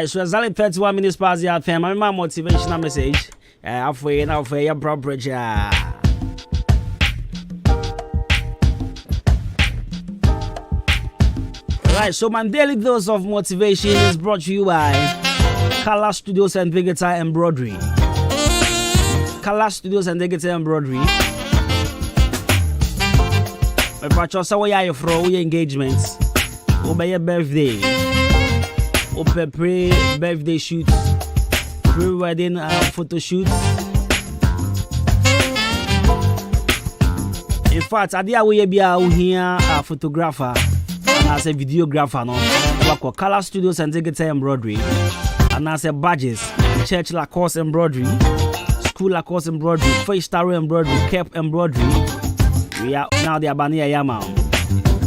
Right, so exactly 31 minutes past the hour. My motivational message. Halfway now for your proper job. Right, so my daily dose of motivation is brought to you by Color Studios and Digital Embroidery. Color Studios and Digital Embroidery. My patch also where you from your engagements, over your birthday, over pre-birthday shoots, pre-wedding photo shoots. In fact, I did we be here a photographer. As a videographer, no, work for Color Studios and Digital Embroidery, and as a badges, church Lacoste embroidery, school Lacoste embroidery, face star embroidery, cap embroidery. We are now the Abania Yama.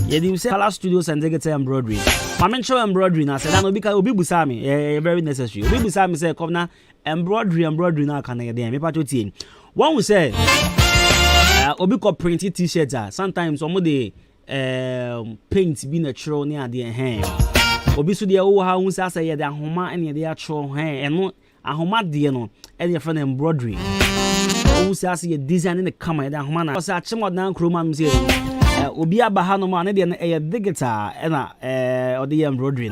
You say Color Studios and Digital Embroidery. I mentioned embroidery now. Said no because Obi Busami, very necessary. Obi Busami say come now embroidery now can I get me part of team. One will say Obi ko printed t-shirts. Sometimes some of the paint be natural near the hand. Obi so the old house as I the ahoma and the actual hand and no ahoma de no and your friend embroidery. Who says you design in the camera that ahoma was a chimot down crewman say Obi abahano man and a digital and or the embroidery.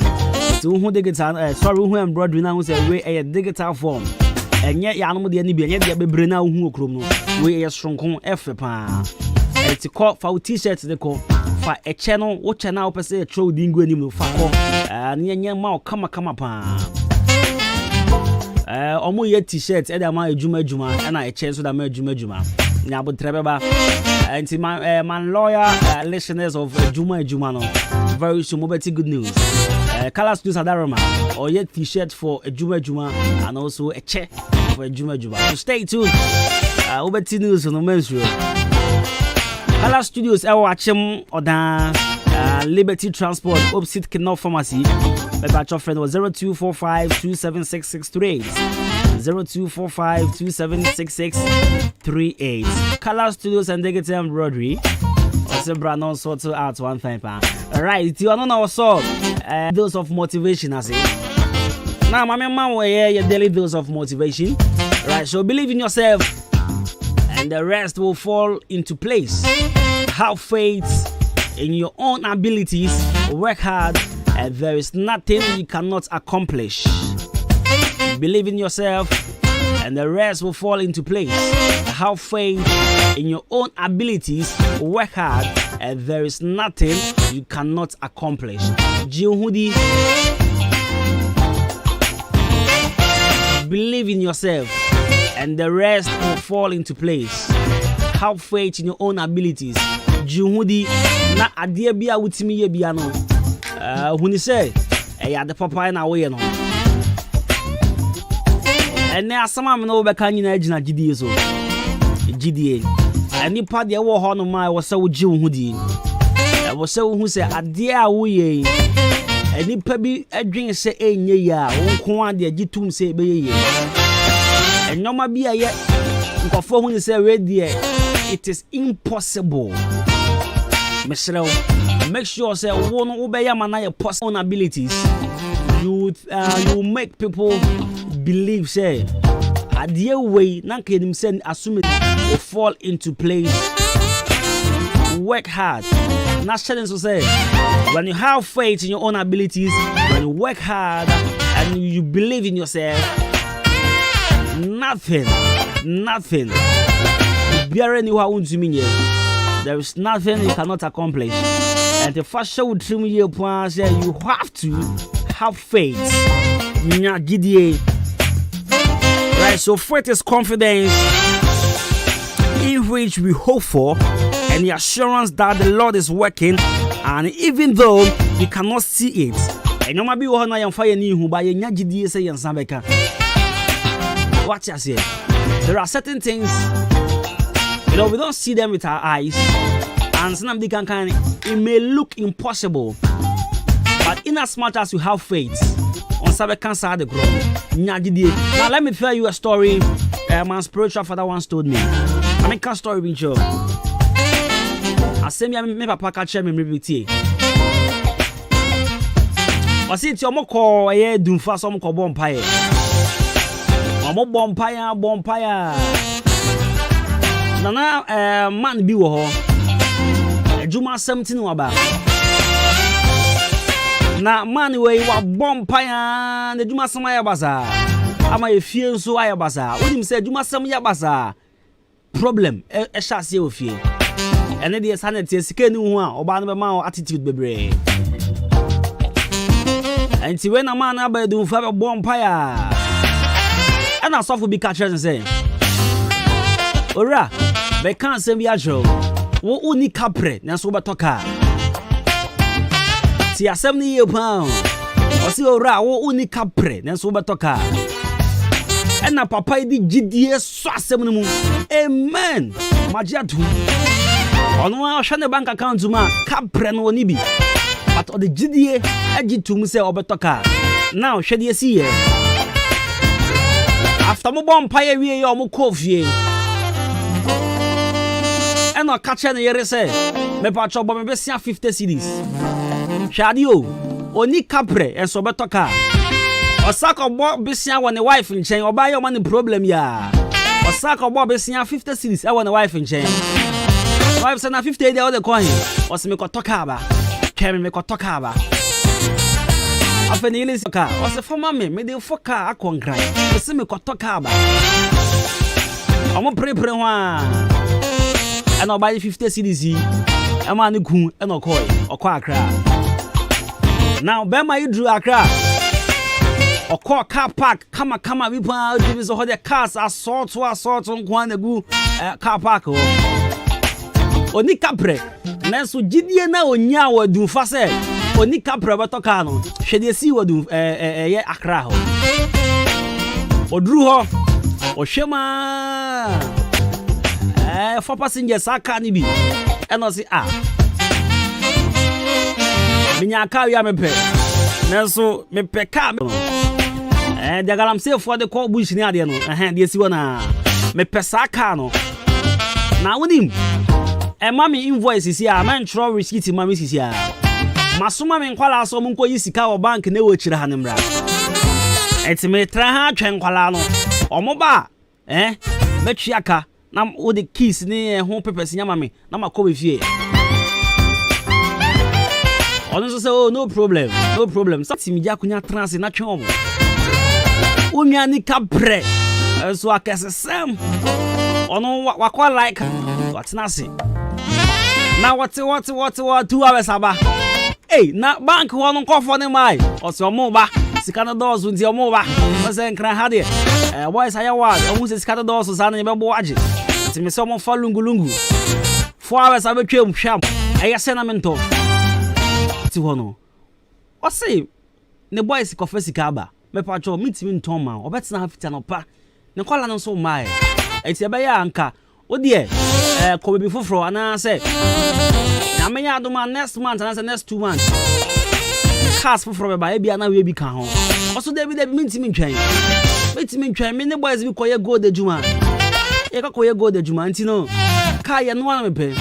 So who digital sorry who embroidery now say we a digital form. And yet yanom the any be yet be brena who krum no we a strong F pa. It's called for t-shirts they call for a channel what channel per se throw dingo anim fa ko nya ma kama pa omo ye t-shirts e da ma adwuma and a chance so da ma adwuma nya bo trebeba anti man lawyer listeners of adwuma no very soon mobeti good news Color Studios Adaroma or ye t-shirt for adwuma and also a check for adwuma so stay tuned obeti news no menstrual Color Studios watching Oda Liberty Transport opposite Kinol Pharmacy. My batch of friend was 0245276638. 0245276638. Color Studios and Digital Embroidery. Also Brandon Soto at one time. Alright, you are not also dose of motivation I say. Now my mama will hear your daily dose of motivation. Right, so believe in yourself. And the rest will fall into place. Have faith in your own abilities, work hard, and there is nothing you cannot accomplish. Believe in yourself, and the rest will fall into place. Have faith in your own abilities, work hard, and there is nothing you cannot accomplish. Jihudi, believe in yourself. And the rest will fall into place. Have faith in your own abilities. Juhudi na adie bia wutimi ye bia no. Huni say ya de papa na we no. Ene asama me no be kan nyina agina gidie so. Gidie. Ani pa de wo ho no mai wo se wo ji Juhudi. Wo se wo hu se adie a wo ye. Ani pa bi adwen se enye ya wo ko ade agitum se be ye. And no ma be a yet perform when say ready it is impossible. Make sure say one obey your possible abilities. You make people believe say a dear way na can send assume it will fall into place. Work hard. Not challenge to say when you have faith in your own abilities, when you work hard and you believe in yourself. Nothing. There is nothing you cannot accomplish. And the first show with you have to have faith. Right, so faith is confidence in which we hope for and the assurance that the Lord is working, and even though we cannot see it. And no matter what I am fire new by a say and Sambeka. Watch us here. There are certain things, we don't see them with our eyes, and some they can it may look impossible, but in as much as you have faith, on Sabe cancer the ground. Now let me tell you a story. My spiritual father once told me. I make a story with you. I say me papa catch me repeat. o si ti omoko ye dunfa so omoko bompaye omo bompaya nana man bi wo ho Adwuma 17 waba na man we wa bompaya na Adwuma sama ya basa ama efie nso aya basa onim se Adwuma sam ya basa problem e shase ofie ene de sanity sika ni hu a oba no be ma attitude bebre anti we na man aba du fa be bompaya ana sofo bi catch say ora be kan sem bi ajro wo uni kapre na so betoka ti asem ni ye pa o si ora wo uni kapre na so betoka ena papa di gidie so asem no mu amen magiatu ono a hwa ne bank account ma kapre no ni bi but o de gidie agitum se obetoka now hwede si ye after mo bompaya wie ye o mo kofie eno kache ne yere se me pa chobo me be 50 cedis shadio oni kapre enso betoka osaka bo besia won ne wife nchen oba ye o man problem ya osaka bo besia 50 cedis e won ne wife nchen wife say na 50 dey o de coin o se me kotoka ba kemi me kotoka ba afeni ile sika o se foma me dey foka akonkran o se me kotoka ba omo prepare ho a and I buy 50 cedis. I'm on the coon and a coy or quack. Now, Bema, you drew a crack or call car park. Come, we put out the cars. I saw on one go car park. Oni capre, Nansu Gideon now, Nya do fast. Oni capre, but Tocano. Should you see what do a crack or drew her or Shema? For passengers aka ni bi eno si minya ka ya mepe nanso mepe ka de galam se for the call bush ni ade no de si wona mepe saka no na wonim mami invoice si man tro receipt mami si masoma me nkwala so mo nko yi sika wo bank na wo chira ha ne mra etime tra ha twen kwala no omoba metwi aka na wo the keys ni ho papers nyama me na makobe fie ono so say oh no problem sati mi jakunya trans na twon mo unya ni kapre so akesesem ono wakwa like what na say na what 2 hours aba na bank ho no nkofo ne mai o so mo ba sika na dozo nti o mo ba o se nkran ha de boys ayawa o mu se sika na dozo sa na be bo age me so mo fa lungu 4 hours abetwem hwam ayese na mento ti hono o say ne boys kofa sika ba me pa cho mitimi nton ma obetina hafita no pa ne kwala no so mai eti ebe ya anka o de ko bebi foforo ana say na me ya Adwuma next month ana say next 2 months cars foforo be ba e bia na we bi ka ho o so de bi mitimi ntwan me ne boys bi koye gold Adwuma eka koye gold Adwuma nti no ka ye no ana mepe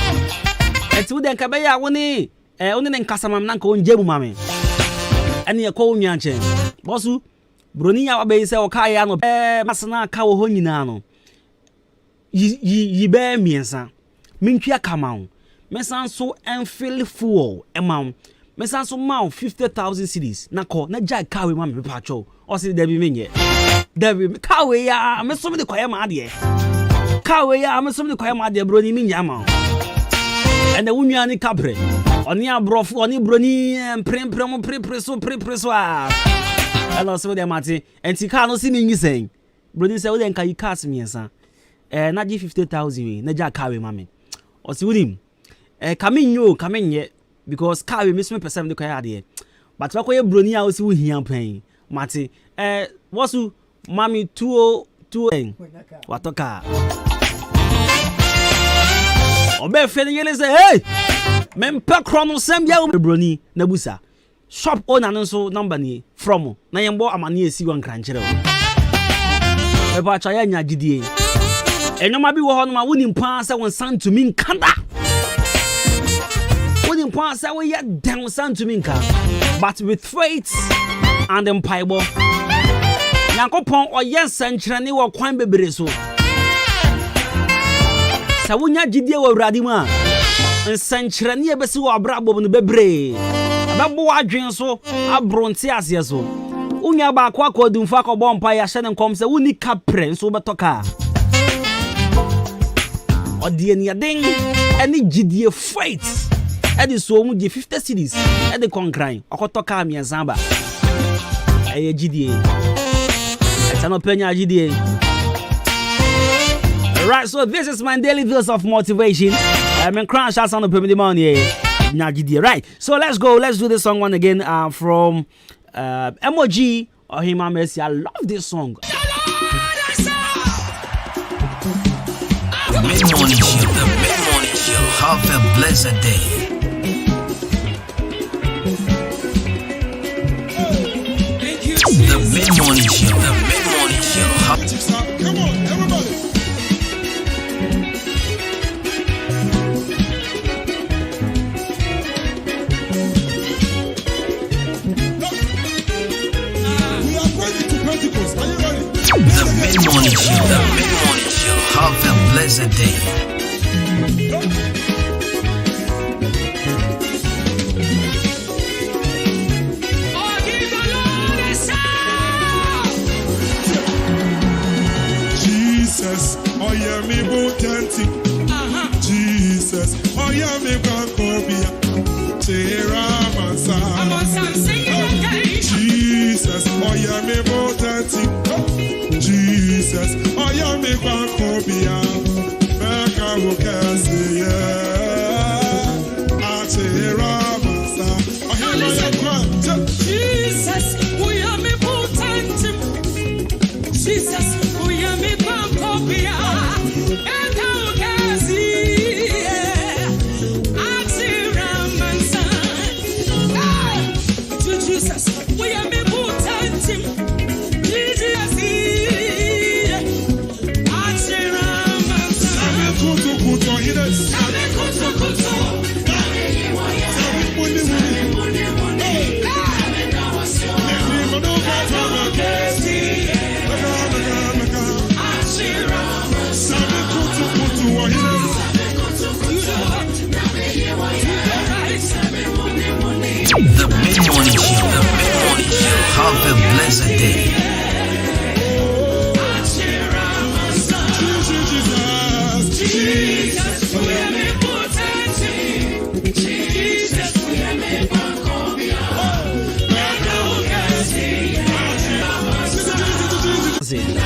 eti wo de nka be ya woni oni ne nkasama na nka onje mu mame ani e ko onwa nche bosu broni ya be se o ka ya no masana ka wo ho nyina no yi be miensa mentwa kama mesan so enfil full ema mesan so ma 50,000 cedis na ko na jai ka we mame pa cho o se debi menye debi ka we ya me so me de koye ma de kawe ya amesom de kwaya ma de broni mi nyama ene wunwa ni kapre oni abrofu oni broni prepreso elo so de mate enti ka no si mi nyisen broni se wo de nka yi cars miensa na gi 50,000 we na ja kawe mame o si wudim kamenye because kawe mi so me person de kwaya de but wa koye broni a o si wo hian pan mate wosu mami 202 watoka obe fene yele say hey mempe krono sem ya broni na busa shop owner no so number ni from na yembo amane esi wan kranchire o e ba cha ya nya gidie enoma bi wo ho no ma woni mpa se won san to min kanda woni Uni point say we down san to minka. But with faith and empire. Yankopon or yes and trani wa kwan bebre so. Sa wonya gidie wa radima. Nsankrani ebesi wa brabo no bebre. Ababo adwen so abronte ase so. Unya ba kwa kodumfa ko bompa ya hye ne nkom se woni kapre so betoka. Odie ni aden eni gidie faith. Edi so mu di 50 cedis. Edi konkran okotoka amiensan ba. Eye gidie. Etano penya gidie. Right, so this is my daily dose of motivation. I'm in crash shots on the pyramid money. Right, so let's go. Let's do this song one again from MOG or Hima Messi. I love this song. The mid-morning show. Have a blessed day. The mid-morning show. Come on, everybody. The mid-morning show. Have a blessed day. Jesus, oh yeah, me botanti. Jesus, oh yeah, me bankobia. Tera mansa. Jesus, oh yeah, me botanti. Jesus, oh yeah, me bankobia. Beka wukasi yeah. Atera mansa. Oh yeah, me bankobia. Jesus, oh yeah, me botanti. Jesus, oh yeah, me bankobia. Beka wukasi yeah. Atera mansa. Jesus, we are me botanti. Jesus, Atera mansa. Sabe kutu hides. Sabe kutu. The mid-morning show. Have a blessed day. Jesus,